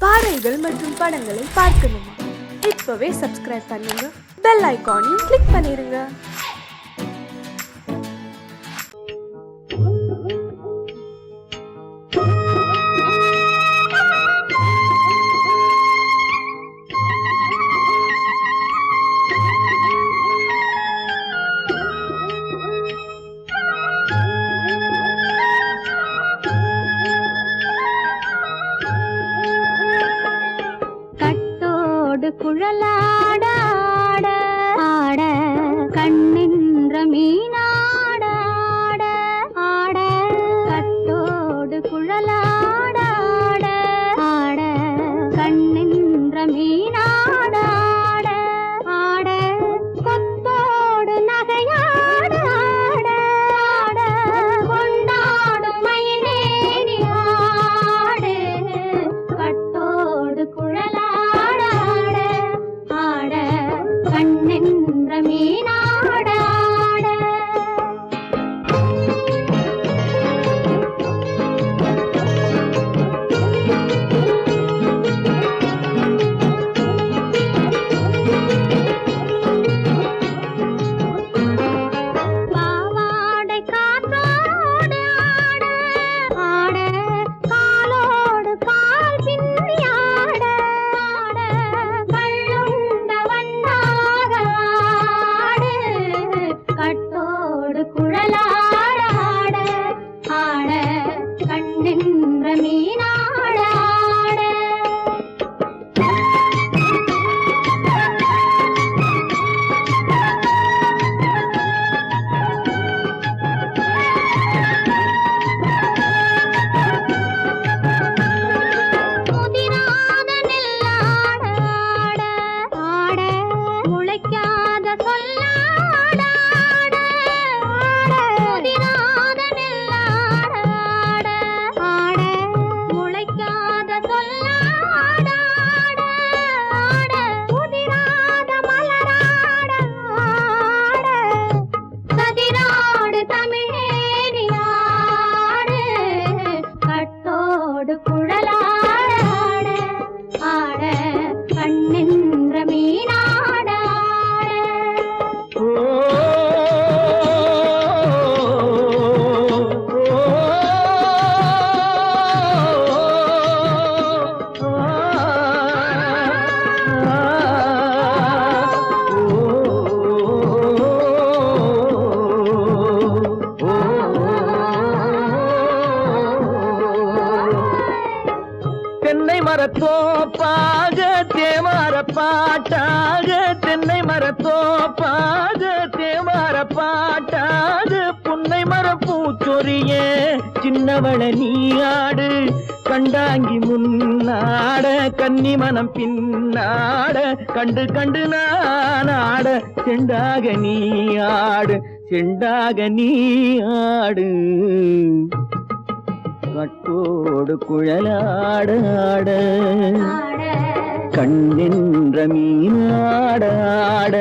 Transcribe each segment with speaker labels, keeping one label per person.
Speaker 1: பாடல்கள் மற்றும் படங்களை பார்க்கணுமா? இப்பவே சப்ஸ்கிரைப் பண்ணுங்க, பெல் ஐகானையும் கிளிக் பண்ணிருங்க.
Speaker 2: குழலாட ஆட ஆட கண்ணின்ற மீனாட ஆட ஆட கட்டோடு குழலாட ஆட ஆட கண்ணின்ற மீனாட ஆட ஆட கொத்தோடு நகையாட ஆட ஆட கொண்டாடும் மயிலேறி ஆடு கட்டோடு குழலாட கண்ணென்ற மீனாட பாவாடை காத்தோடு ஆட ஆட காலோடு கால் பின்னி ஆட ஆட கள்ளுண்ட வண்ணாக ஆடு கட்டோடு குழலாட ஆட ஆட கண்ணென்ற மீனாட ஆட முதிராத நெல்லாட ஆட ஆட முளைக்காத சொல்லாட ஆட ஆட முதிராத நெல்லாட ஆட ஆட முளைக்காத சொல்லாட ஆட ஆட முதிராத மலராட ஆட கதிராடு தமிழேறி ஆடு கட்டோடு குழலாட ஆட ஆட கண்ணென்ற மீனாட
Speaker 3: தென்னை மரத்தோப்பாக தேமார பாட்டாக தென்னை மரத்தோப்பாக தேமார பாட்டாக புன்னை மரம் பூச்சொரிய சின்னவள நீயாடு கண்டாங்கி முன்னாட கன்னி மனம் பின்னாட கண்டு கண்டு நானாட செண்டாக நீயாடு செண்டாக நீயாடு கட்டோடு குழலாட ஆட கண்ணென்ற மீனாட ஆட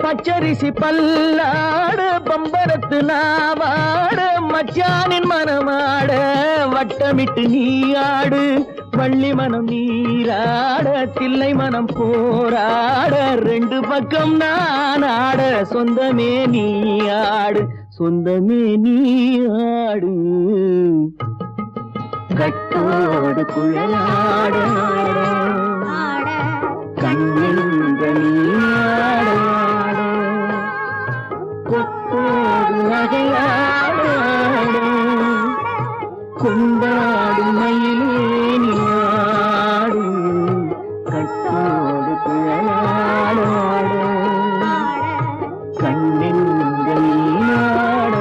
Speaker 3: பச்சரிசி பல்லாட பம்பரத்து நாவாட மச்சானின் மனமாட வட்டமிட்டு நீயாடு வள்ளி மனம் நீராட தில்லை மனம் போராட ரெண்டு பக்கம் நான் ஆட சொந்தமே நீயாடு சொந்தமே நீயாடு கட்டோடு குழலாட கண்ணென்ற நீயாட கொத்தோடு நகையாட கொண்டாடும் மயிலேனி ஆடு கட்டோடு குழலாட கண்ணென்ற நீயாட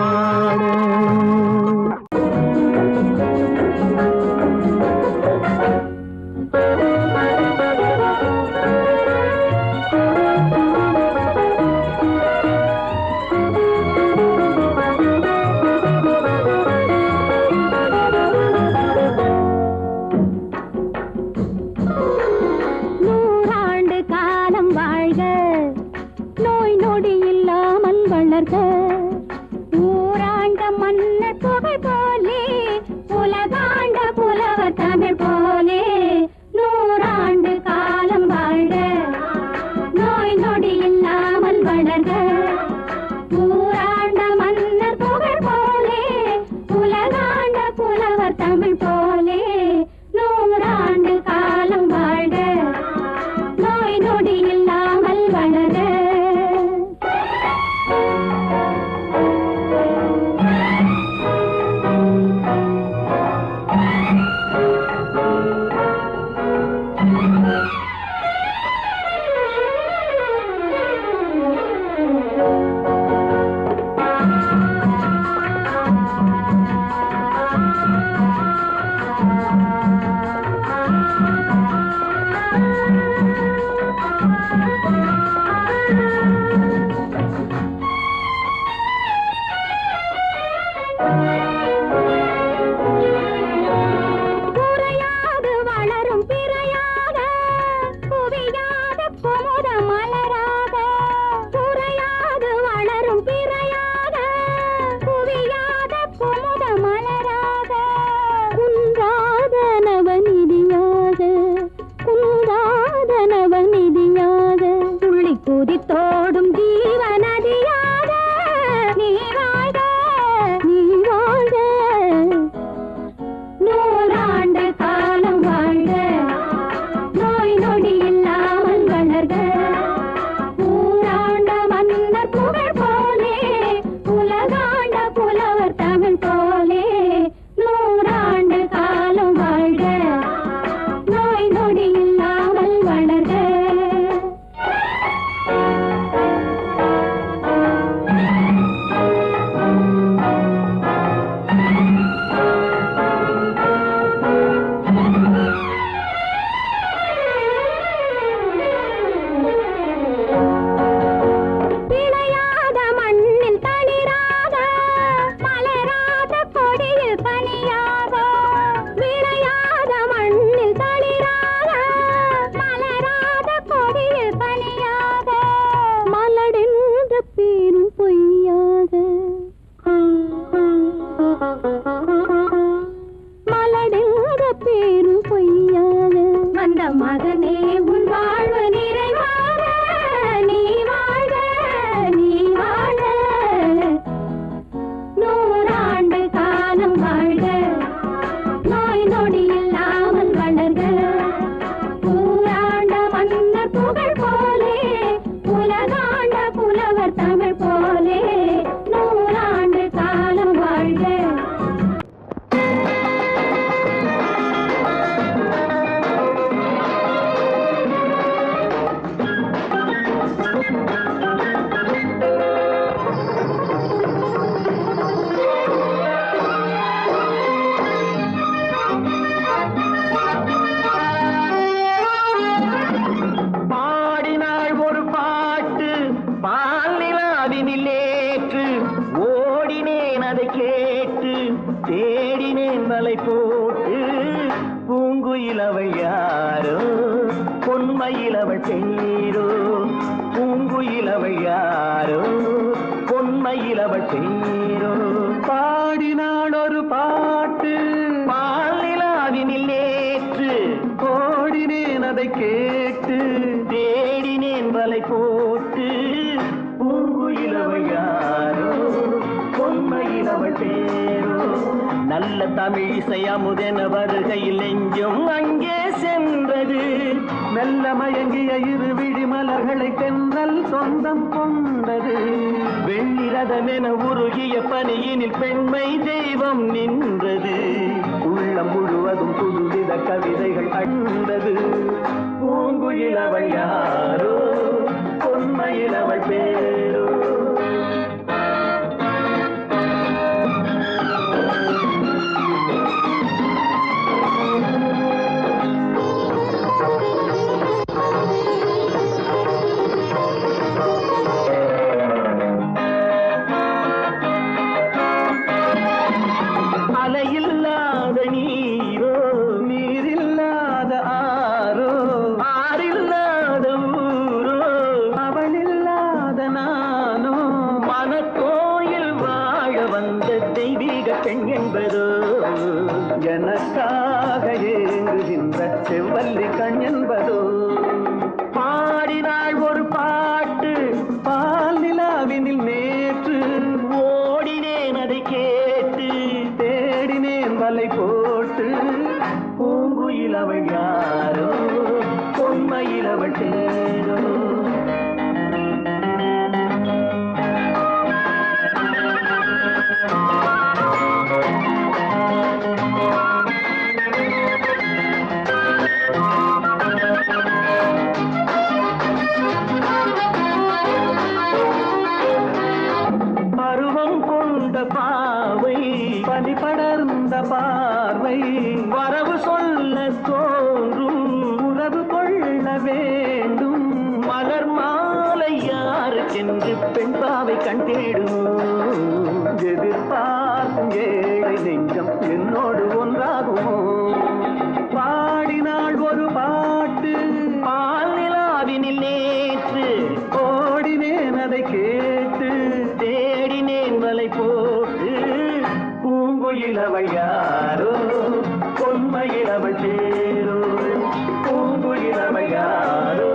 Speaker 3: நிலாவினில் ஏற்று ஓடினேன் அதை கேட்டு தேடினேன் வலை போட்டு பூங்குயில் அவள் யாரோ பொன்மையில் அவள் பேரோ பூங்குயில் அவள் யாரோ பொன்மையில் அவள் பேரோ பாடினாள் ஒரு பாட்டு பாலிலாவினில் நேற்று ஓடினேன் அதை கேட்டு தேடினேன் வலை போட்டு பூங்குயில் அவள் யாரோ பொன்மையில் அவள் பேரோ நல்ல தமிழ் இசை அமுதென வருகையில் நெஞ்சும் அங்கே சென்றது மெல்ல மயங்கிய இரு விழி மலர்களை தென்றல் சொந்தம் கொண்டது வெள்ளிரதமென உருகிய பனியினில் பெண்மை தெய்வம் நின்றது உள்ளம் முழுவதும் புதுவித கவிதைகள் அண்டது பூங்குயில் அவள் யாரோ பொன்மையில் அவள் பேரோ அலையில்லாத நீரோ நீரில்லாத ஆரோ ஆறில்லாத ஊரோ அவளில்லாத நானோ மனக்கோயில் வாழ வந்த தெய்வீக பெண் என்பதோ எனக்காக ஏங்குகின்ற செவ்வல்லி கண் என்பதோ பாடினாள் ஒரு பாட்டு பால் நிலாவினில் நேற்று ஓடினேன் அதை கேட்டு தேடினேன் வலை போட்டு பூங்குயில் அவள் யாரோ பொன்மையில் அவள் தேரோ பருவம் கொண்ட பாவை பனி படர்ந்த பார்வை வரவு சொல்ல தோன்றும் உறவு கொள்ள வேண்டும் மலர் மாலை யாருக்கென்று பெண் பாவை கண் தேடும் எதிர்பார்க்கும் ஏழை நெஞ்சம் என்னோடு ஒன்றாகுமோ பாடினாள் ஒரு பாட்டு பால் நிலாவினில் நேற்று ஓடினேன் அதை கேட்டு தேடினேன் வலை போட்டு பூங்குயில் அவள் யாரோ பொன்மையில் அவள் பேரோ பூங்குயில் அவள் யாரோ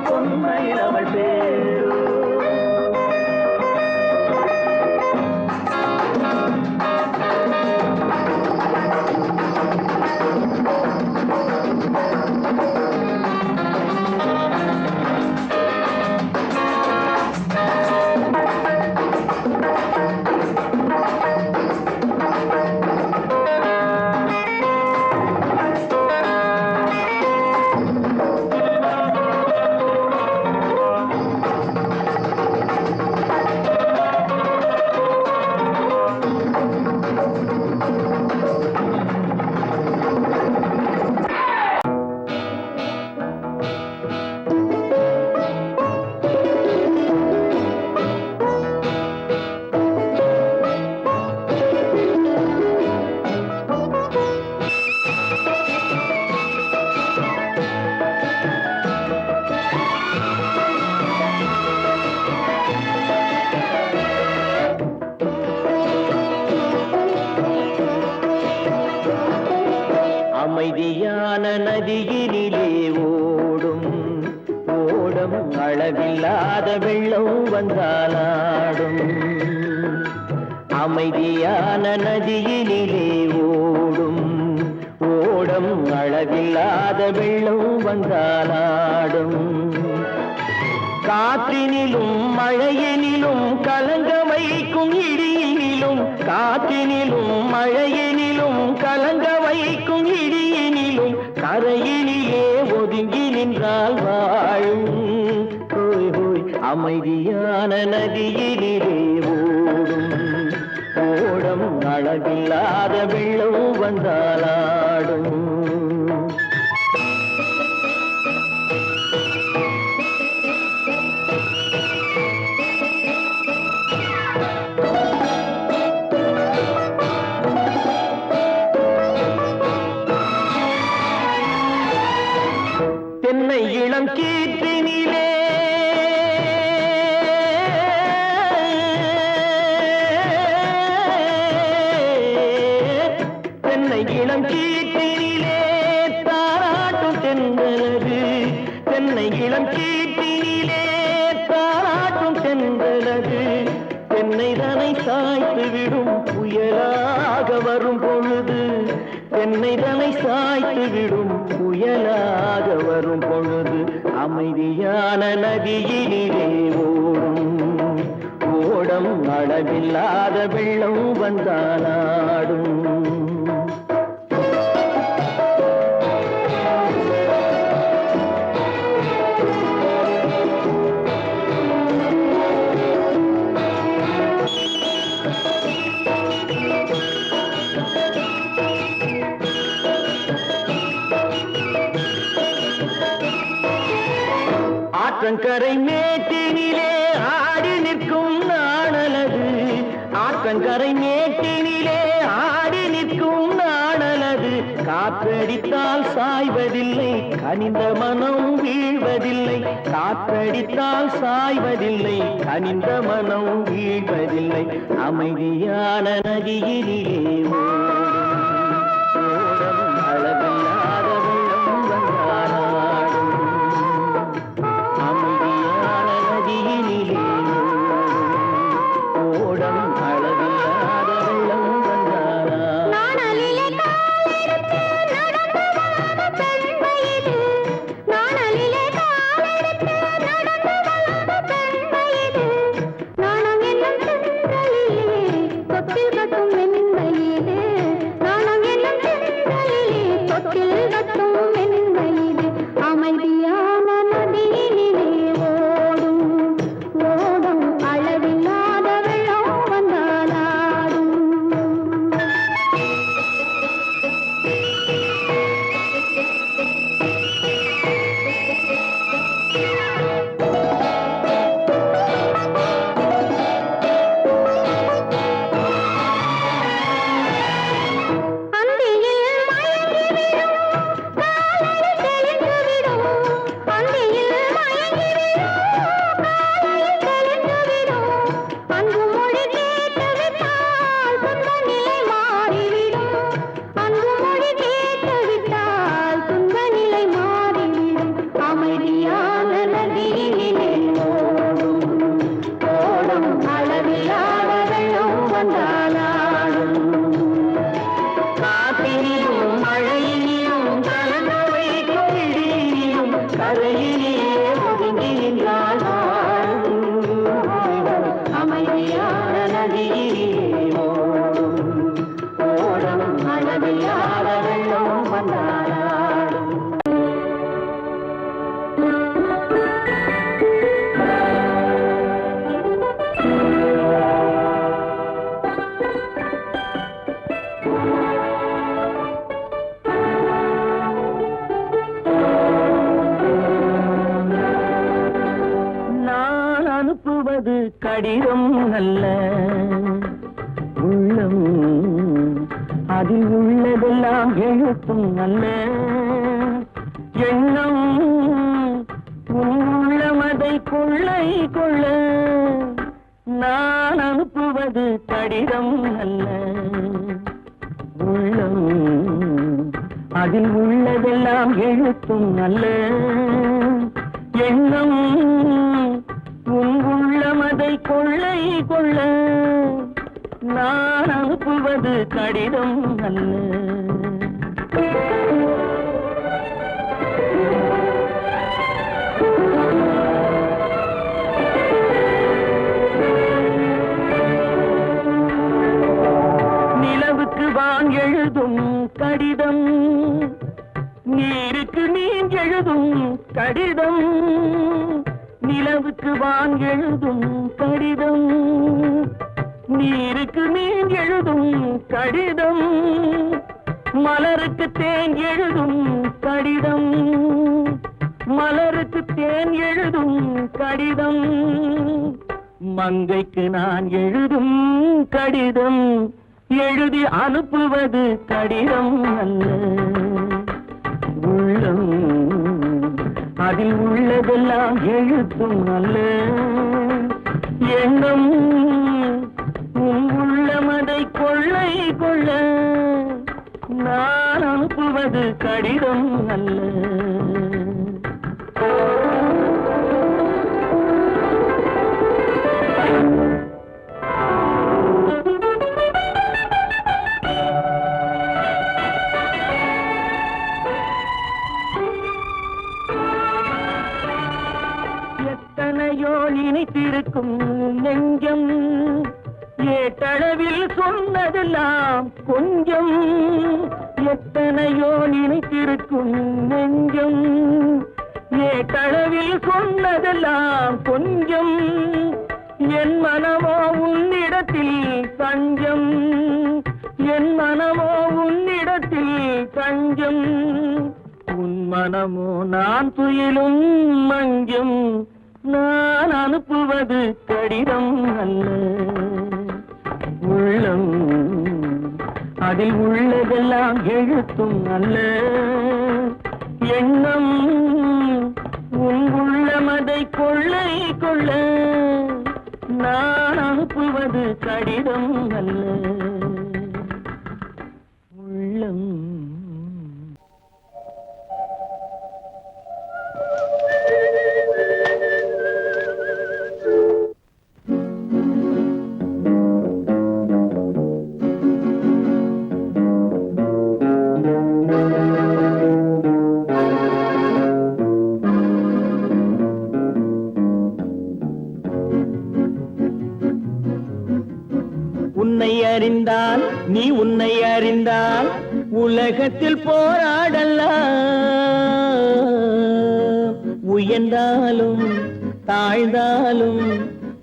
Speaker 3: பொன்மையில் அவள் பேரோ அமைதியான நதியினிலே ஓடும் ஓடம் அளவில்லாத வெள்ளம் வந்தாலாடும் அமைதியான நதியினிலே ஓடும் ஓடம் அளவில்லாத வெள்ளம் வந்தாலாடும் காற்றினிலும் மழையினிலும் கலங்க வைக்கும் இடியினிலும் காற்றினிலும் மழையினிலும் கலங்க வைக்கும் இடியினிலும் கரையினிலே ஒதுங்கி நின்றால் வாழும் ஹோய் ஹோய் அமைதியான நதியினிலே ஓடும் ஓடம் அளவில்லாத வெள்ளம் வந்தாலாடும் சாய்த்து விடும் புயலாக வரும் பொழுது தென்னை தலை சாய்த்து விடும் புயலாக வரும் பொழுது அமைதியான நதியிலே ஓடும் ஓடம் அளவில்லாத வெள்ளம் வந்தாலாடும். ஆற்றங்கரை மேட்டினிலே ஆடி நிற்கும் நாணலது ஆற்றங்கரை மேட்டினிலே ஆடி நிற்கும் நாணலது காற்றடித்தால் சாய்வதில்லை கனிந்த மனம் வீழ்வதில்லை காற்றடித்தால் சாய்வதில்லை கனிந்த மனம் வீழ்வதில்லை அமைதியான நதியிலே ஓடும் அளவில்லாத வெள்ளம் வந்தாலாடும். அமைதியான நதியிலே ஓடம் அளவில்லாத வெள்ளம் வந்தாலாடும்.
Speaker 2: நாணலிலே காலெடுத்து நடந்து வளர்ந்த பெண் வயது நாணலிலே காலெடுத்து நடந்து வளர்ந்த பெண் வயது நாணம் என்னும் செந்தலிலே தொட்டில் கட்டும் என் வயது நாணம் என்னும் செந்தலிலே தொட்டில் கட்டும் என் வயது அமைதியான நதியினிலே ஓடும் ஓடும் அளவில்லாத வெள்ளம் வந்தாலாடும். அந்தியில் மயங்கிவிடும் காலை தெளிந்துவிடும் அந்தியில் மயங்கிவிடும் காலை தெளிந்துவிடும் அன்பு மொழி கேட்டுவிட்டால் துன்ப நிலை மாறிவிடும் அன்பு மொழி கேட்டுவிட்டால் துன்ப நிலை மாறிவிடும் அமைதியான நதியிலே ஓடும் ஓடும் அளவில்லாத வெள்ளம் வந்தாலாடும்.
Speaker 3: காற்றினிலும் மழையினிலும் கலந்த வைக்கும் இடியினிலும் கரையிலே ஒதுங்கி நின்றால்
Speaker 2: அமைதியான
Speaker 3: நதியிலே ஓடும் ஓடம் அளவில்லாத வெள்ளம் வந்தாலாடும். நான் அனுப்புவது கடிதம் அல்ல உள்ளம் அதில் உள்ளதெல்லாம் எழுத்தும் அல்ல எண்ணம் உன் உள்ளமதை கொள்ளை கொள்ள நான் அனுப்புவது கடிதம் அல்ல உள்ளம் அதில் உள்ளதெல்லாம் எழுத்தும் அல்ல எண்ணம் உன் உள்ளமதை கொள்ளை கொள்ள நான் அனுப்புவது கடிதம் அல்ல. நிலவுக்கு வான் எழுதும் கடிதம் நீருக்கு நீர் எழுதும் கடிதம் நிலவுக்கு வான் எழுதும் கடிதம் நீருக்கு நீர் எழுதும் கடிதம் மலருக்கு தேன் எழுதும் கடிதம் மலருக்கு தேன் எழுதும் கடிதம் மங்கைக்கு நான் எழுதும் கடிதம் எழுதி அனுப்புவது கடிதம் அல்ல உள்ளம் அதில் உள்ளதெல்லாம் எழுத்தும் அல்ல எண்ணம் உன் உள்ளமதை கொள்ளை கொள்ள நான் அனுப்புவது கடிதம் அல்ல.
Speaker 4: நெஞ்சம் ஏட்டளவில் சொன்னதெல்லாம் கொஞ்சம் எத்தனையோ நினைத்திருக்கும் நெஞ்சம் ஏட்டளவில் சொன்னதெல்லாம் கொஞ்சம் என் மனமோ உன்னிடத்தில் தஞ்சம் என் மனமோ உன்னிடத்தில் தஞ்சம் உன் மனமோ நான் துயிலும் மஞ்சம் நான் அனுப்புவது கடிதம் அல்ல உள்ளம் அதில் உள்ளதெல்லாம் எழுத்தும் அல்ல எண்ணம் உன் உள்ளமதை கொள்ளை கொள்ள நான் அனுப்புவது கடிதம் அல்ல உள்ளம். உன்னை அறிந்தால் நீ உன்னை அறிந்தால் உலகத்தில் போராடலாம் உயர்ந்தாலும் தாழ்ந்தாலும்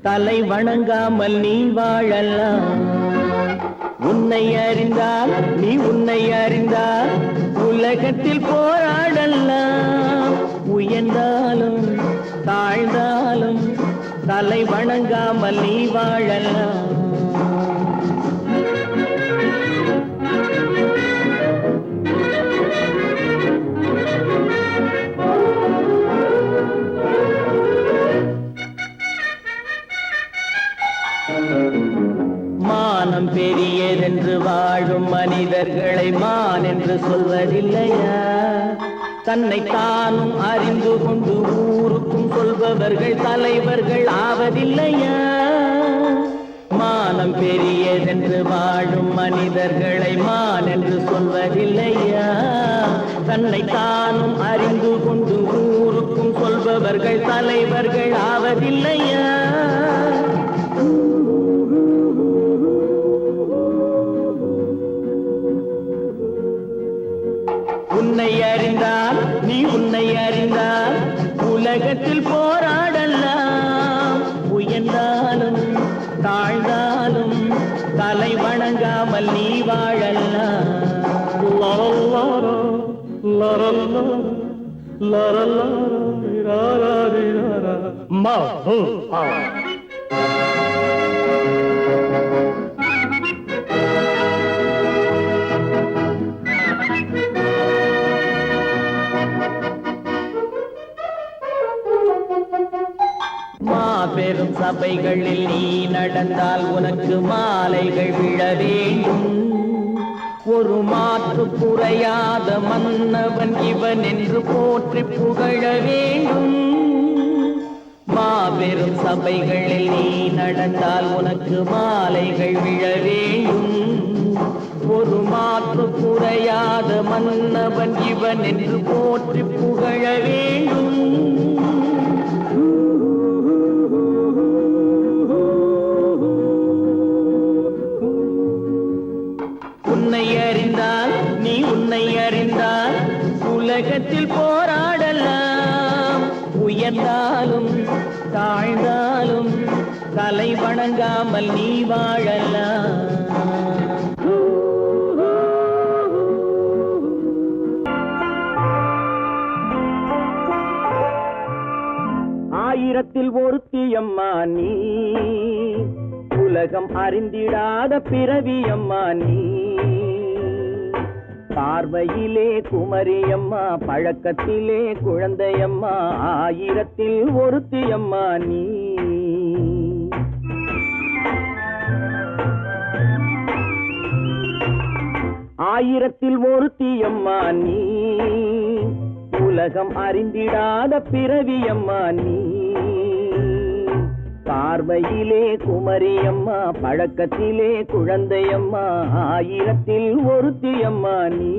Speaker 4: தலை வணங்காமல் நீ வாழலாம் உன்னை அறிந்தால் நீ உன்னை அறிந்தால் உலகத்தில் போராடலாம் உயர்ந்தாலும் தாழ்ந்தாலும் தலை வணங்காமல் நீ வாழலாம் மானம் பெரியதென்று வாழும் மனிதர்களை மான் என்று சொல்வதில்லையா தன்னை தானும் அறிந்து கொண்டு ஊருக்கும் சொல்பவர்கள் தலைவர்கள் ஆவதில்லையா மானம் பெரியதென்று வாழும் மனிதர்களை மான் என்று சொல்வதில்லையா தன்னை தானும் அறிந்து கொண்டு ஊருக்கும் சொல்பவர்கள் தலைவர்கள் ஆவதில்லையா உன்னை அறிந்தால் நீ உன்னை அறிந்தால் உலகத்தில் போராடலாம் உயர்ந்தாலும் தாழ்ந்தாலும் தலை வணங்காமல் நீ வாழலாம் மாபெரும் சபைகளில் நீ நடந்தால் உனக்கு மாலைகள் விழ வேண்டும் ஒரு மாற்று குறையாத மன்னவன் இவன் என்று போற்றி புகழ வேண்டும் மாபெரும் சபைகளில் நீ நடந்தால் உனக்கு மாலைகள் விழ வேண்டும் ஒரு மாற்று குறையாத மன்னவன் இவன் என்று போற்றி புகழ வேண்டும் உன்னை அறிந்தால் நீ உன்னை அறிந்தால் உலகத்தில் போராடலாம் உயர்ந்தாலும் தாழ்ந்தாலும் தலை வணங்காமல் நீ வாழலாம் ஆயிரத்தில் ஒருத்தியம்மா நீ உலகம் அறிந்திடாத பிறவியம்மா நீ பார்வையிலே குமரியம்மா பழக்கத்திலே குழந்தையம்மா ஆயிரத்தில் ஒருத்தியம்மா நீ ஆயிரத்தில் ஒருத்தியம்மா நீ உலகம் அறிந்திடாத பிறவியம்மா நீ பார்வையிலே குமரியம்மா பழக்கத்திலே குழந்தையம்மா ஆயிரத்தில் ஒருத்தியம்மா நீ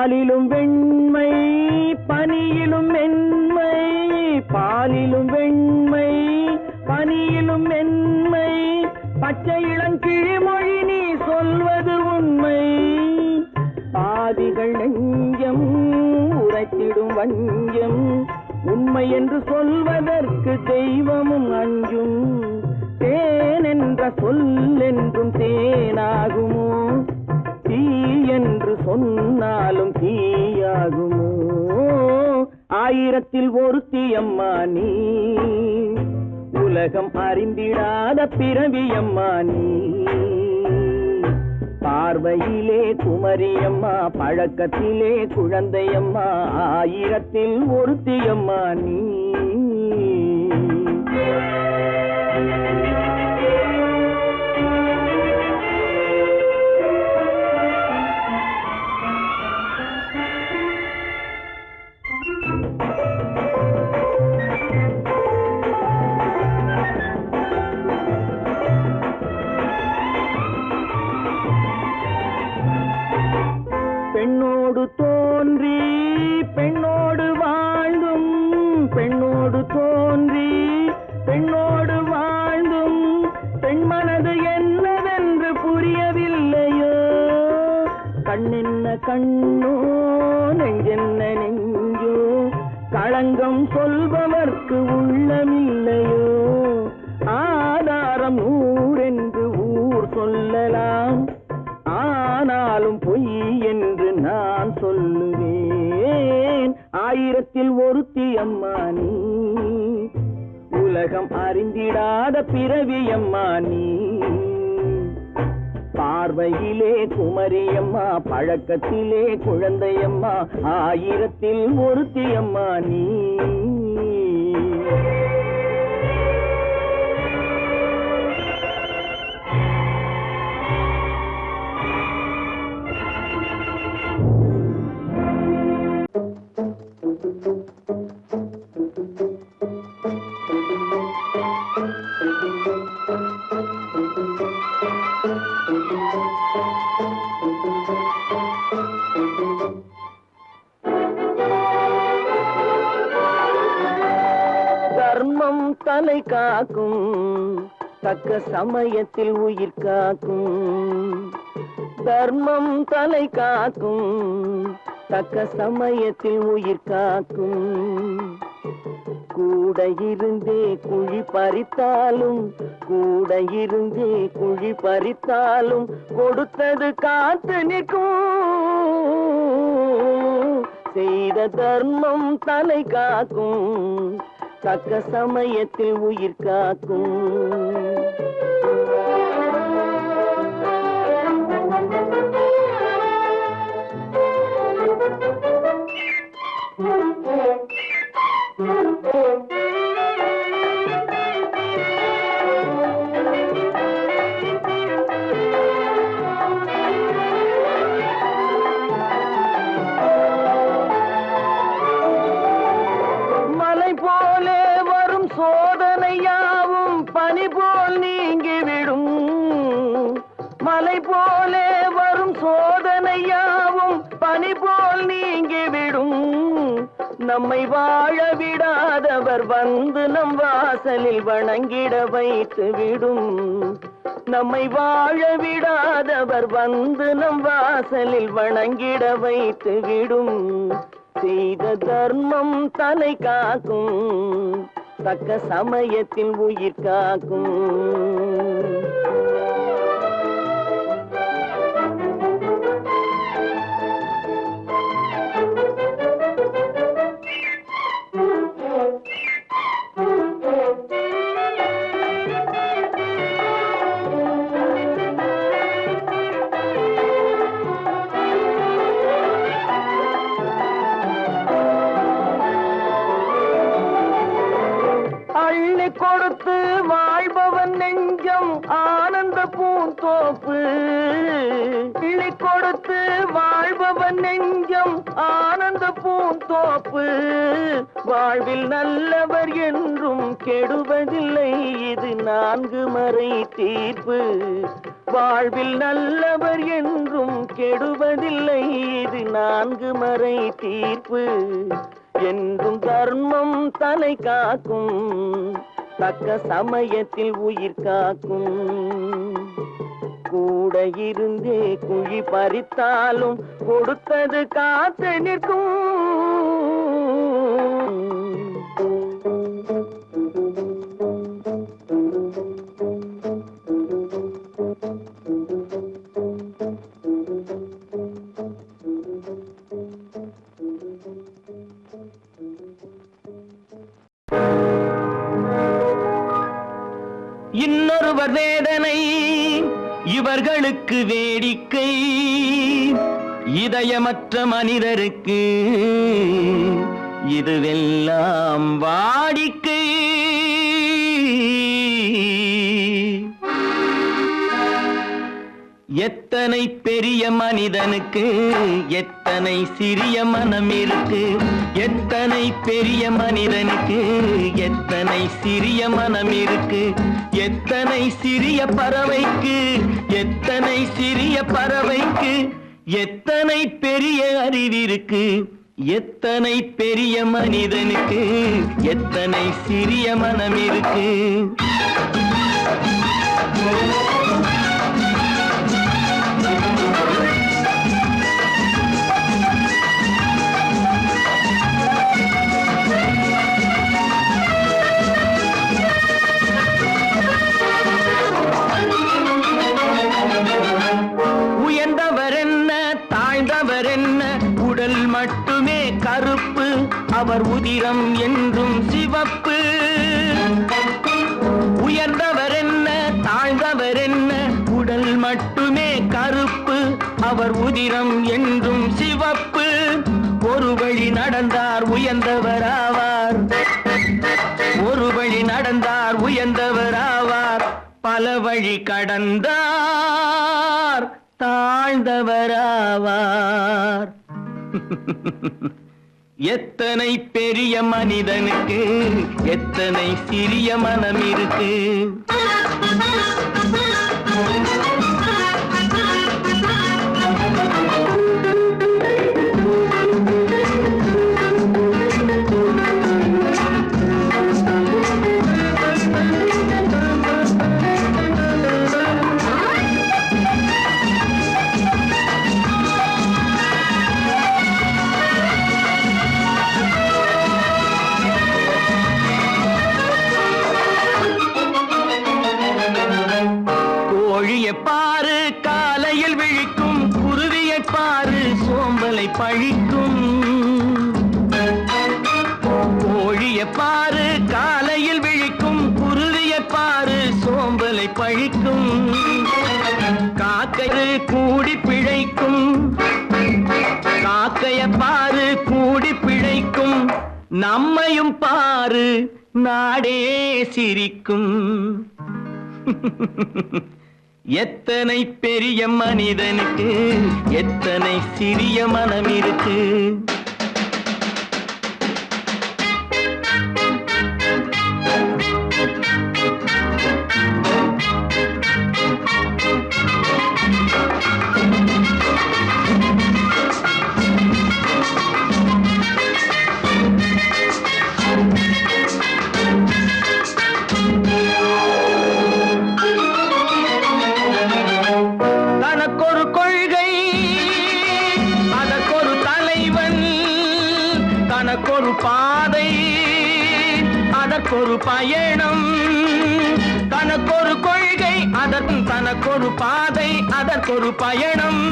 Speaker 4: பாலிலும் வெண்மை பனியிலும் மென்மை, பாலிலும் வெண்மை பனியிலும் மென்மை, பச்சை இளங்கிழிமொழி நீ சொல்வது உண்மை. பாதிகள் நெஞ்சம் உரைத்திடும் வஞ்சம், உண்மை என்று சொல்வதற்கு தெய்வமும் அஞ்சும். தேன் என்ற சொல் என்றும் தேனாகுமோ, தீ என்று சொன்னாலும் தீயாகுமோ. ஆயிரத்தில் ஒருத்தி அம்மா நீ, உலகம் அறிந்திடாத பிறவி அம்மா நீ. பார்வையிலே குமரியம்மா, பழக்கத்திலே குழந்தையம்மா, ஆயிரத்தில் ஒருத்தி அம்மா நீ. பெண்ணோடு தோன்றி பெண்ணோடு வாழ்ந்தும், பெண்ணோடு தோன்றி பெண்ணோடு வாழ்ந்தும், பெண் மனது என்னவென்று புரியவில்லையோ. கண்ணென்ன கண்ணோ நெஞ்சென்ன நெஞ்சோ, களங்கம் சொல்பவர்க்கு உள்ளமில்லையோ. ஆதாரம் ஊரென்று ஊர் சொல்லலாம், ஆனாலும் பொய் என்று நான் சொல்லுவேன். ஆயிரத்தில் ஒருத்தி அம்மா நீ, உலகம் அறிந்திடாத பிறவி அம்மா நீ. பார்வையிலே குமரியம்மா, பழக்கத்திலே குழந்தையம்மா, ஆயிரத்தில் ஒருத்தி அம்மா நீ. தர்மம் தலை காக்கும், தக்க சமயத்தில் உயிர் காக்கும். தர்மம் தலை காக்கும், தக்க சமயத்தில் உயிர் காக்கும். கூட இருந்தே குழி பறித்தாலும், கூட இருந்தே குழி பறித்தாலும், கொடுத்தது காத்து நிற்கும். செய்த தர்மம் தலை காக்கும், தக்க சமயத்தில் உயிர் காக்கும். மலை போலே வரும் சோதனையாவும் பனி போல் நீங்கிவிடும். மலை போலே வரும் சோதனையாவும் பனி போல் நீங்கிவிடும். நம்மை வாழ விடாதவர் வந்து நம் வாசலில் வணங்கிட வைத்து விடும். நம்மை வாழ விடாதவர் வந்து நம் வாசலில் வணங்கிட வைத்து விடும். செய்த தர்மம் தலை காக்கும், தக்க சமயத்தில் உயிர் காக்கும். அள்ளி கொடுத்து வாழ்பவன் நெஞ்சம் ஆனந்த பூந்தோப்பு. அள்ளி கொடுத்து வாழ்பவன் நெஞ்சம் ஆனந்த பூந்தோப்பு. வாழ்வில் நல்லவர் என்றும் கெடுவதில்லை, இது 4 மறை தீர்ப்பு. வாழ்வில் நல்லவர் என்றும் கெடுவதில்லை, இது 4 மறை தீர்ப்பு. என்றும் தர்மம் தலை காக்கும், தக்க சமயத்தில் உயிர் காக்கும். கூட இருந்தே குழி பறித்தாலும் கொடுத்தது காத்து நிற்கும். இன்னொருவர் வேதனை இவர்களுக்கு வேடிக்கை, இதயமற்ற மனிதருக்கு இதுவெல்லாம் வாடிக்கை. எத்தனை பெரிய மனிதனுக்கு எத்தனை சிறிய மனம் இருக்கு, எத்தனை பெரிய மனிதனுக்கு எத்தனை சிறிய மனம் இருக்கு. எத்தனை சிறிய பறவைக்கு எத்தனை சிறிய பறவைக்கு எத்தனை பெரிய அறிவிருக்கு. எத்தனை பெரிய மனிதனுக்கு எத்தனை சிறிய மனம் இருக்கு. மட்டுமே கருப்பு, அவர் உதிரம் என்றும் சிவப்பு. உயர்ந்தவர் என்ன தாழ்ந்தவர் என்ன, உடல் மட்டுமே கருப்பு, அவர் உதிரம் என்றும் சிவப்பு. ஒரு வழி நடந்தார் உயர்ந்தவராவார், ஒரு வழி நடந்தார் உயர்ந்தவராவார். பல வழி கடந்தார் தாழ்ந்தவராவார். எத்தனை பெரிய மனிதனுக்கு எத்தனை சிறிய மனம் இருக்கு. பாரு காலையில் விழிக்கும், குருவியை பாரு சோம்பலை பழிக்கும். கோழியை பாரு காலையில் விழிக்கும், குருவியை பாரு சோம்பலை பழிக்கும். காக்கை கூடி பிழைக்கும், காக்கைய பாரு கூடி பிழைக்கும். நம்மையும் பாரு நாடே சிரிக்கும். எத்தனை பெரிய மனிதனுக்கு எத்தனை சிறிய மனம் இருக்கு. தனக்கொரு பாதை அதற்கொரு பயணம், தனக்கொரு கொள்கை அதற்கு தனக்கொரு பாதை அதற்கொரு பயணம்.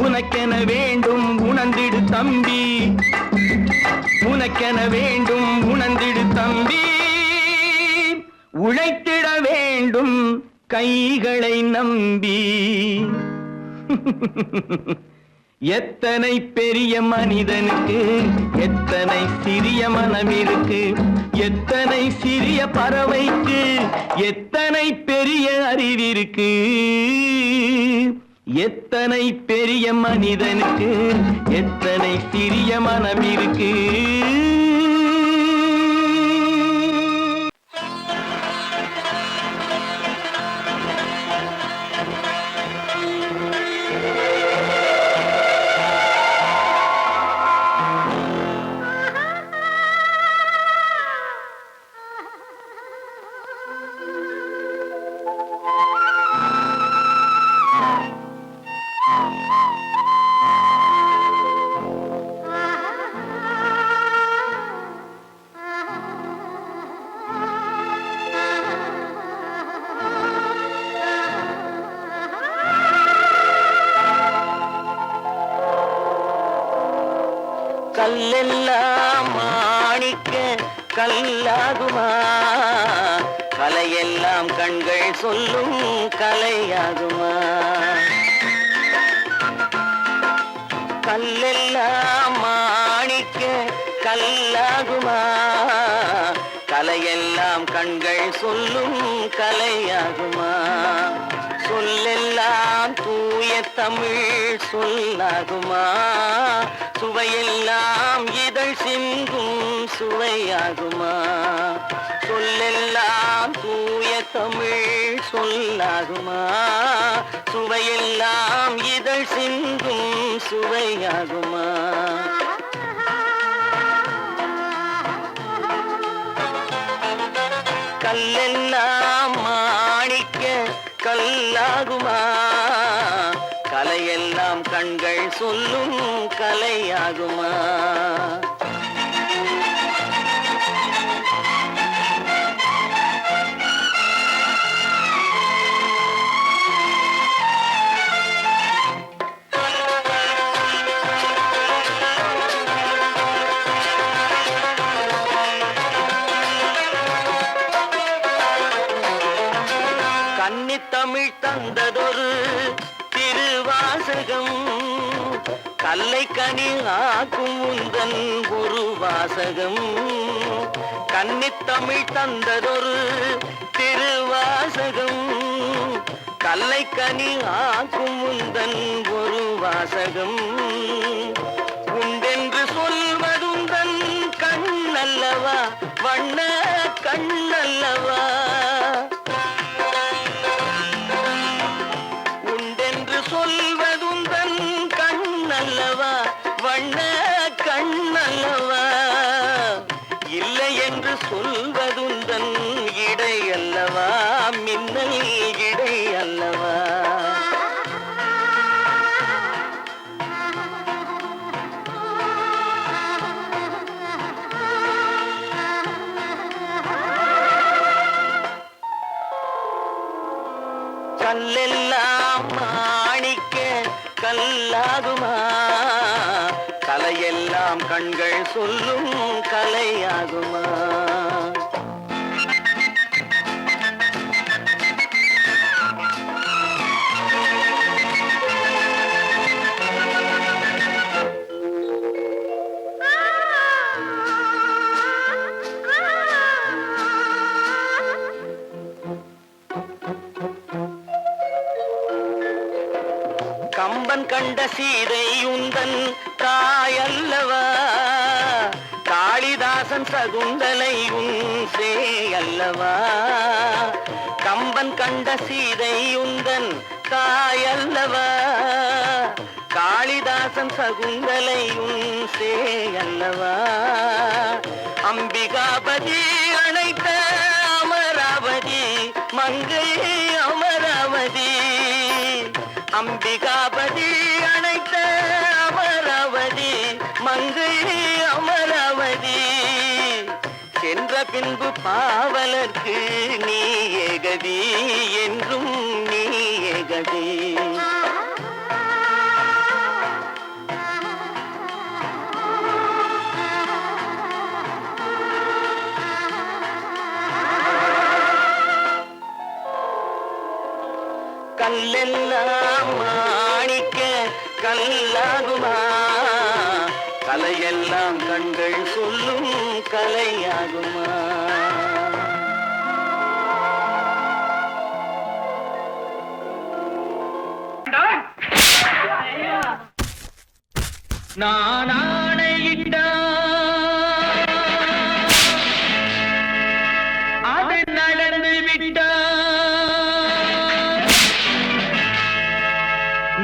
Speaker 4: உனக்கென வேண்டும் உணர்ந்திடு தம்பி, உனக்கென வேண்டும் உணர்ந்திடு தம்பி. உழைத்திட வேண்டும் கைகளை நம்பி. எத்தனை பெரிய மனிதனுக்கு எத்தனை சிறிய மனம் இருக்கு. எத்தனை சிறிய பறவைக்கு எத்தனை பெரிய அறிவிருக்கு. எத்தனை பெரிய மனிதனுக்கு எத்தனை சிறிய மனம் இருக்கு. கல்லெல்லாம் மாணிக்க கல்லாகுமா, கலையெல்லாம் கண்கள் சொல்லும் கலையாகுமா. கல்லெல்லாம் மாணிக்க கல்லாகுமா, கலையெல்லாம் கண்கள் சொல்லும் கலையாகுமா. சொல்லெல்லாம் தூய தமிழ் சொல்லாகுமா, சுவையெல்லாம் இதழ் சிந்தும் சுவையாகுமா. சொல்லெல்லாம் தூய தமிழ் சொல்லாகுமா, சுவையெல்லாம் இதழ் சிந்தும் சுவையாகுமா. கல்லெல்லாம் மாணிக்க கல்லாகுமா, கலையெல்லாம் கண்கள் சொல்லும் கலையாகுமா. கன்னித்தமிழ் தந்ததொரு திருவாசகம், கல்லை கனி ஆக்கும் உந்தன் ஒரு வாசகம். கன்னித்தமிழ் தந்ததொரு திருவாசகம், கல்லை கனி ஆக்கும் உந்தன் ஒரு வாசகம். உண்டென்று சொல்வதுந்தன் கண்ணல்லவா, வண்ண கண்ணல்லவா. சொல்வதுந்தன் கண்ணல்லவா, வண்ண கண்ணல்லவா. இல்லை என்று சொல்வதுந்தன் இடை அல்லவா, மின்னல் இடை அல்லவா. கல்லெல்லாம் மாணிக்க கல்லாகுமா, கலையெல்லாம் கண்கள் சொல்லும் கலையாகுமா. கம்பன் கண்ட சீதை உந்தன் தாயல்லவா, காளிதாசன் சகுந்தலை உன் சேயல்லவா. கம்பன் கண்ட சீதை உந்தன் தாயல்லவா, காளிதாசன் சகுந்தலை உன் சேயல்லவா. அம்பிகாபதி அழைத்த அமராவதி மங்கை அமராவதி. அம்பிகாபதி அழைத்த அமராவதி மங்கை அமராவதி. சென்ற பின்பு பாவலர்க்கு நீ ஏகதி, என்றும் நீ ஏகதி. கல்லெல்லாம் மாணிக்க கல்லாகுமா, கலையெல்லாம் கண்கள் சொல்லும் கலையாகுமா. நான் ஆணையிட்டா அது நடந்து விட்டா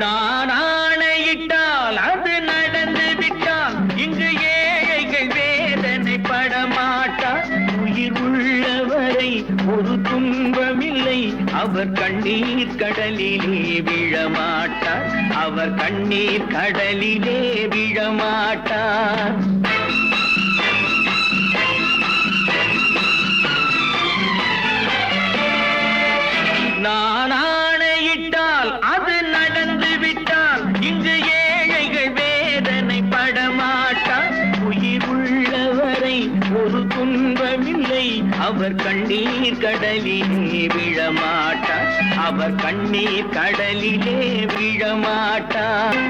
Speaker 4: நான் ஆணையிட்டால் அது நடந்து விட்டால் இங்கு ஏழைகள் வேதனை படமாட்டார் உயிர் உள்ளவரை ஒரு துன்பமில்லை அவர் கண்ணீர் கடலிலே விழமாட்டார் அவர் கண்ணீர் கடலிலே விழமாட்டார் நான் ஆணையிட்டால் அது நடந்து விட்டால் இங்கு ஏழைகள் வேதனை படமாட்டார் உயிர் உள்ளவரை ஒரு துன்பமில்லை அவர் கண்ணீர் கடலிலே விழமாட்டார் அவர் கண்ணீர் கடலிலே விழமாட்டார்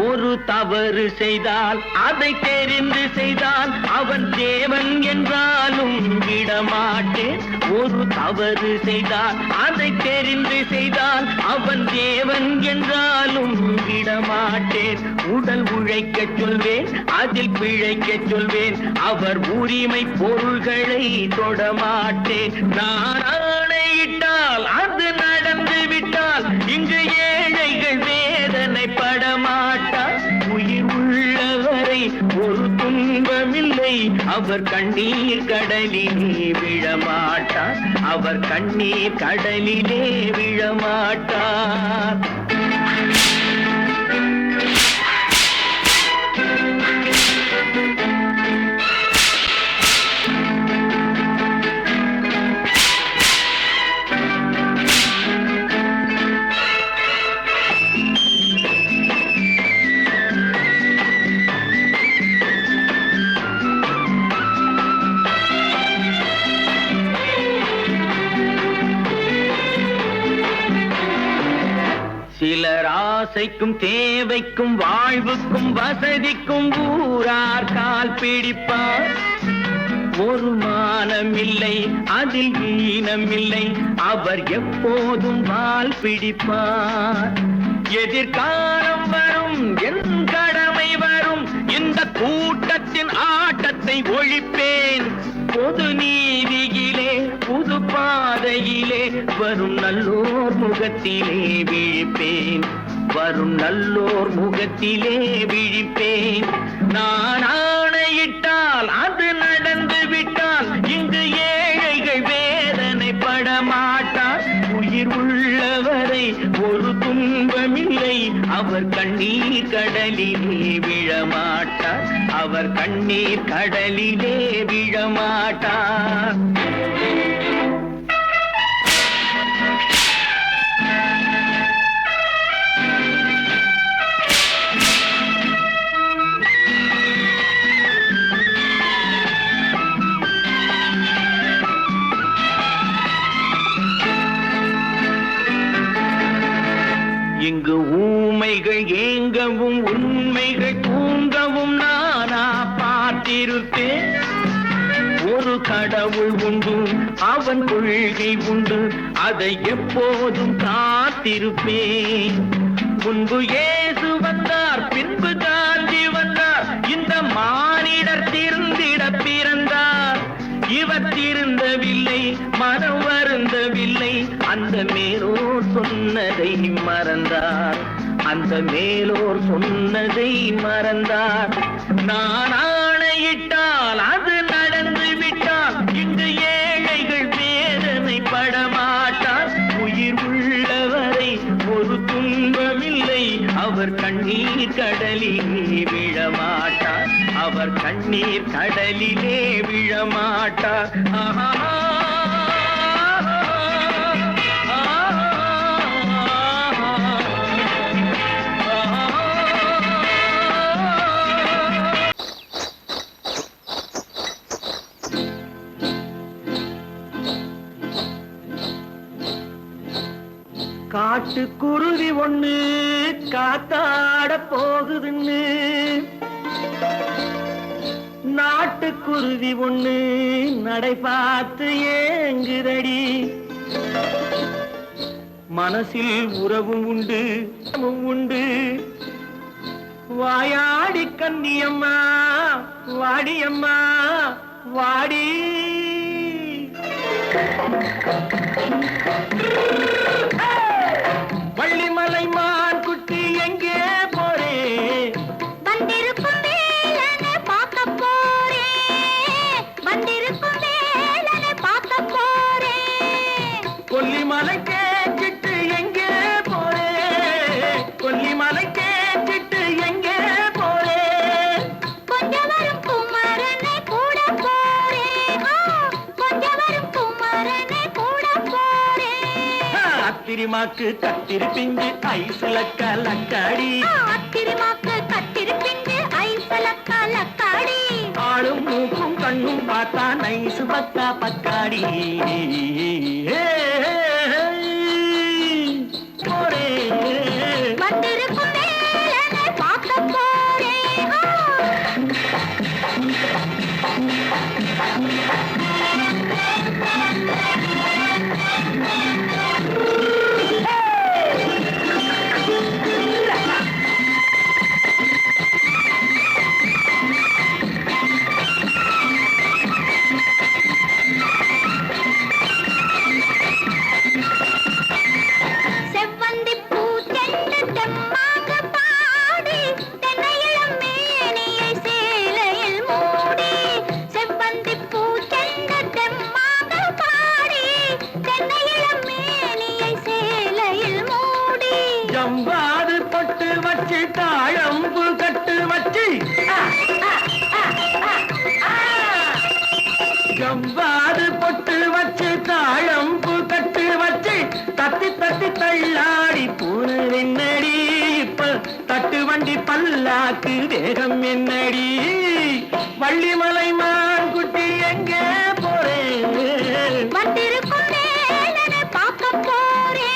Speaker 4: ஒரு தவறு செய்தால் அதை தெரிந்து செய்தால் அவன் தேவன் என்றாலும் விடமாட்டேன் ஒரு தவறு செய்தால் அதை தெரிந்து செய்தால் அவன் தேவன் என்றாலும் விடமாட்டேன் உடல் உழைக்கச் சொல்வேன் அதில் பிழைக்கச் சொல்வேன் அவர் உரிமை பொருள்களை தொடமாட்டேன் நான் ஆணையிட்டால் அது நடந்து விட்டால் இங்கு ஏழைகள் வேதனை படமாட்டார் உயிர் உள்ளவரை ஒரு துன்பமில்லை அவர் கண்ணீர் கடலிலே விழமாட்டார் அவர் கண்ணீர் கடலிலே விழமாட்டார் சிலர் ஆசைக்கும் தேவைக்கும் வாழ்வுக்கும் வசதிக்கும் ஊரார் கால் பிடிப்பார் ஒரு மானமில்லை அதில் ஈனமில்லை அவர் எப்போதும் வால் பிடிப்பார் எதிர்காலம் வரும் என் கடமை வரும் இந்த கூட்டத்தின் ஆட்டத்தை ஒழிப்பேன் பொது நீதியிலே புது பாதையிலே வரும் நல்லோர் முகத்திலே விழிப்பேன் வரும் நல்லோர் முகத்திலே விழிப்பேன் நான் ஆணையிட்டால் அது நடந்து விட்டால் இங்கு ஏழைகள் வேதனை படமாட்டார் உயிர் உள்ளவரை ஒரு துன்பமில்லை அவர் கண்ணீர் கடலிலே விழமாட்டார் அவர் கண்ணீர் கடலிலே விழமாட்டார் இங்கு ஊமைகள் ஏங்கவும் உண்மைகள் தூங்கவும் நானா பார்த்திருப்பேன் ஒரு கடவுள் உண்டு அவன் கொள்கை உண்டு அதை எப்போதும் காத்திருப்பேன் முன்பு இயேசு வந்தார் பின்பு காந்தி வந்தார் இந்த மானிடர் திருந்திட பிறந்தார் இவர் திருந்தவில்லை மனம் வருந்தவில்லை அந்த மேலோர் சொன்னதை மறந்தார் அந்த மேலோர் சொன்னதை மறந்தார் நான் ஆணையிட்டால் அது நடந்து விட்டால் இங்கு ஏழைகள் வேதனை படமாட்டார் உயிர் உள்ளவரை ஒரு துன்பமில்லை அவர் கண்ணீர் கடலிலே விழமாட்டார் அவர் கண்ணீர் கடலிலே விழமாட்டார் ஆஹா காட்டுக்குருவி ஒண்ணு காத்தாட போகுதுன்னு நாட்டுக்குருவி ஒண்ணு நடை பார்த்து ஏங்குதடி மனசில் உறவும் உண்டு உண்டு வாயாடி கன்னியம்மா வாடியம்மா வாடி வள்ளிமலை மான் குட்டி எங்கே போறே
Speaker 2: வந்திருக்கும் வேலனை பார்க்க போறேன் வந்திருக்கும் வேலனை பார்க்க போறேன்
Speaker 4: கொல்லிமலை கேட்டுட்டு எங்கே போறே கொல்லிமலை கேட்டுட்டு எங்கே போறே
Speaker 2: கொஞ்சம் வரும் குமரனை கூட போறேன் கொஞ்சம் வரும் குமரனை கூட போறேன்
Speaker 4: அத்திரிமாக்கு கத்திருப்பிஞ்சு ஐசுல கலக்காடி
Speaker 2: அத்திரிமாக்கு கத்திருப்பிஞ்சு ஐசல கலக்காடி
Speaker 4: ஆளும் மூக்கும் கண்ணும் பார்த்தா நைசு பக்கா பக்காடி போரே
Speaker 2: வந்திருக்கும் வேலனை பார்க்க போறேன் செவ்வந்தி பூ செண்டு தெம்மாக பாடி தென்னையிளம் மேனியை சேலையில் மூடி செவ்வந்தி பூ செண்டு தெம்மாக பாடி தென்னையிளம் மேனியை சேலையில் மூடி
Speaker 4: ஜம்பாது பொட்டு வச்சு தாழம்பு கட்டு வச்சு ஜம்பாது பொட்டு வச்சு தாழம்பு கட்டு வச்சு தத்தி தத்தி தள்ளாடி பூனு என்னடி இப்ப தட்டு வண்டி பல்லாக்கு வேகம் என்னடி வள்ளிமலை மான் குட்டி எங்கே போறேன்
Speaker 2: வந்திருக்கும் வேலனை பார்க்க போறேன்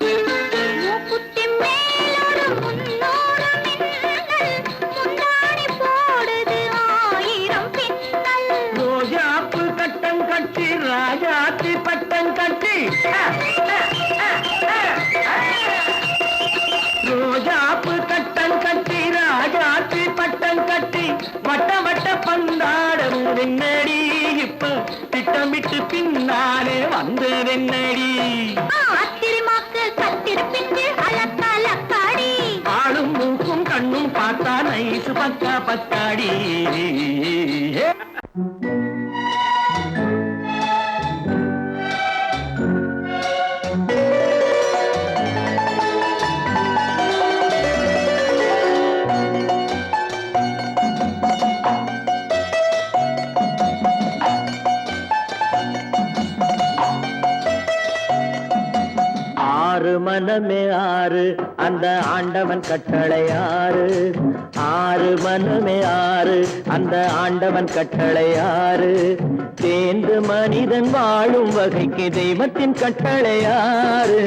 Speaker 2: மூக்குத்தி மேலோடு முன்னோடு மின்னல் முந்தாடி போடுது ஆயிரம் பின்னல்
Speaker 4: ரோஜாப்பு கட்டம் கட்டி ராஜாத்தி பட்டம் கட்டி ரோஜாப்பு கட்டம் கட்டி ராஜாத்தி பட்டம் கட்டி வட்ட வட்ட பந்தாடம் என்னடி இப்ப திட்டமிட்டு பின்னாலே வந்ததென்னடி
Speaker 2: அத்திரிமாக்கு கத்திருப்பிஞ்சு அலக்காடி
Speaker 4: ஆளும் மூக்கும் கண்ணும் பார்த்தா நைசு பக்கா பத்தாடி ஆறு மனமே ஆறு அந்த ஆண்டவன் கட்டளை ஆறு ஆறு மனமே ஆறு அந்த ஆண்டவன் கட்டளை ஆறு தேர்ந்து மனிதன் வாழும் வகைக்கு தெய்வத்தின் கட்டளை ஆறு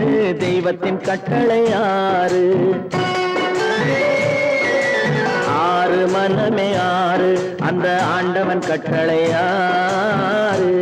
Speaker 4: தெய்வத்தின் கட்டளை ஆறு ஆறு மனமே ஆறு அந்த ஆண்டவன் கட்டளை ஆறு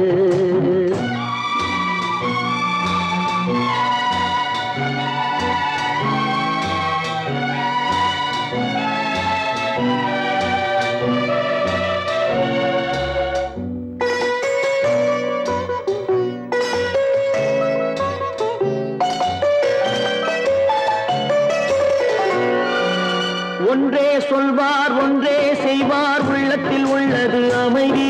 Speaker 4: ஒன்றே சொல்வார் ஒன்றே செய்வார் உள்ளத்தில் உள்ளது அமைதி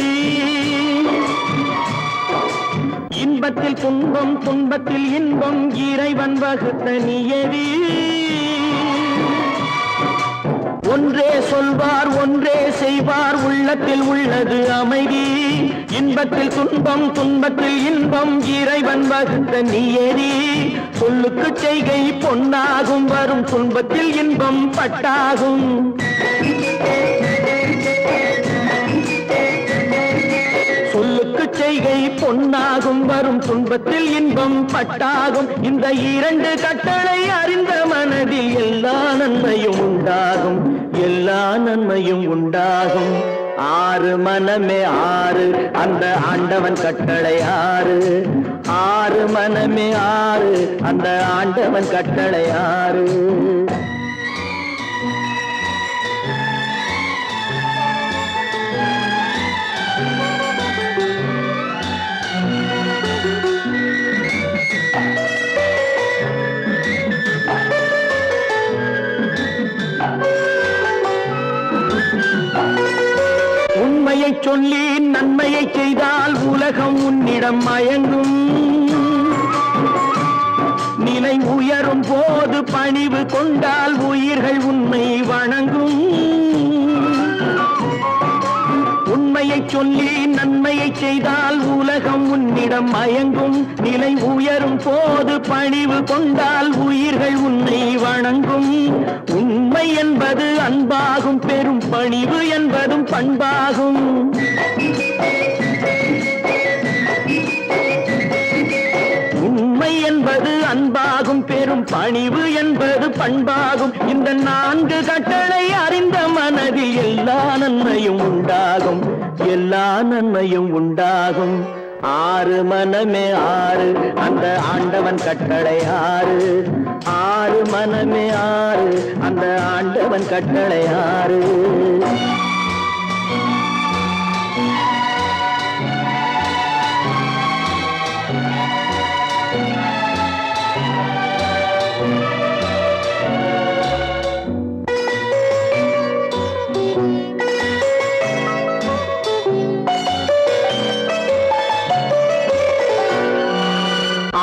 Speaker 4: இன்பத்தில் துன்பம் துன்பத்தில் இன்பம் இறைவன் வகுத்த நியதி ஒன்றே சொல்வார் ஒன்றே செய்வார் உள்ளத்தில் உள்ளது அமைதி இன்பத்தில் துன்பம் துன்பத்தில் இன்பம் இறைவன் வகுத்த நியதி சொல்லுக்கு செய்கை பொன்னாகும் வரும் துன்பத்தில் இன்பம் பட்டாகும் சொல்லுக்கு செய்கை பொன்னாகும், வரும் துன்பத்தில் இன்பம் பட்டாகும். இந்த இரண்டு கட்டளை அறிந்த மனதில் எல்லா நன்மையும் உண்டாகும், எல்லா நன்மையும் உண்டாகும். ஆறு மனமே ஆறு, அந்த ஆண்டவன் கட்டளை ஆறு. ஆறு மனமே ஆறு, அந்த ஆண்டவன் கட்டளை ஆறு. உண்மையை சொல்லி நன்மையை செய்தால் உலகம் உன்னிடம் மயங்கும். நிலை உயரும் போது பணிவு கொண்டால் உயிர்கள் உன்னை வணங்கும். உண்மையை சொல்லி நன்மையை செய்தால் உலகம் உன்னிடம் மயங்கும். நிலை உயரும் போது பணிவு கொண்டால் உயிர்கள் உன்னை வணங்கும். உண்மை என்பது அன்பாகும், பெரும் பணிவு என்பதும் பண்பாகும். உண்மை என்பது அன்பாகும், பெரும் பணிவு என்பது பண்பாகும். இந்த நான்கு கட்டளை அறிந்த மனதில் எல்லா நன்மையும் உண்டாகும், எல்லா நன்மையும் உண்டாகும். ஆறு மனமே ஆறு, அந்த ஆண்டவன் கட்டளை ஆறு. ஆறு மனமே ஆறு, அந்த ஆண்டவன் கட்டளை ஆறு.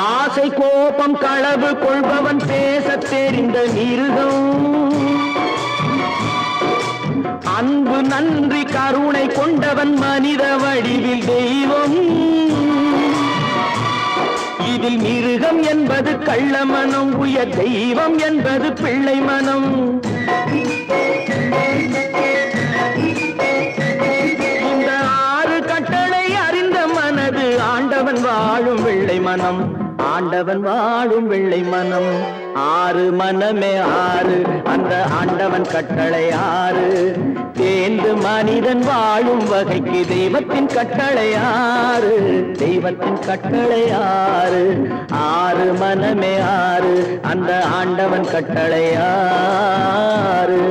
Speaker 4: ஆசை கோபம் களவு கொள்பவன் பேசத் தெரிந்த மிருகம். அன்பு நன்றி கருணை கொண்டவன் மனித வடிவில் தெய்வம். இதில் மிருகம் என்பது கள்ள மனம், உயர் தெய்வம் என்பது பிள்ளை மனம். இந்த ஆறு கட்டளை அறிந்த மனது ஆண்டவன் வாழும் வெள்ளை மனம், ஆண்டவன் வாழும் வெள்ளை மனம். ஆறு மனமே ஆறு, அந்த ஆண்டவன் கட்டளை ஆறு. தேர்ந்து மனிதன் வாழும் வகைக்கு தெய்வத்தின் கட்டளை ஆறு, தெய்வத்தின் கட்டளை ஆறு. ஆறு மனமே ஆறு, அந்த ஆண்டவன் கட்டளை ஆறு.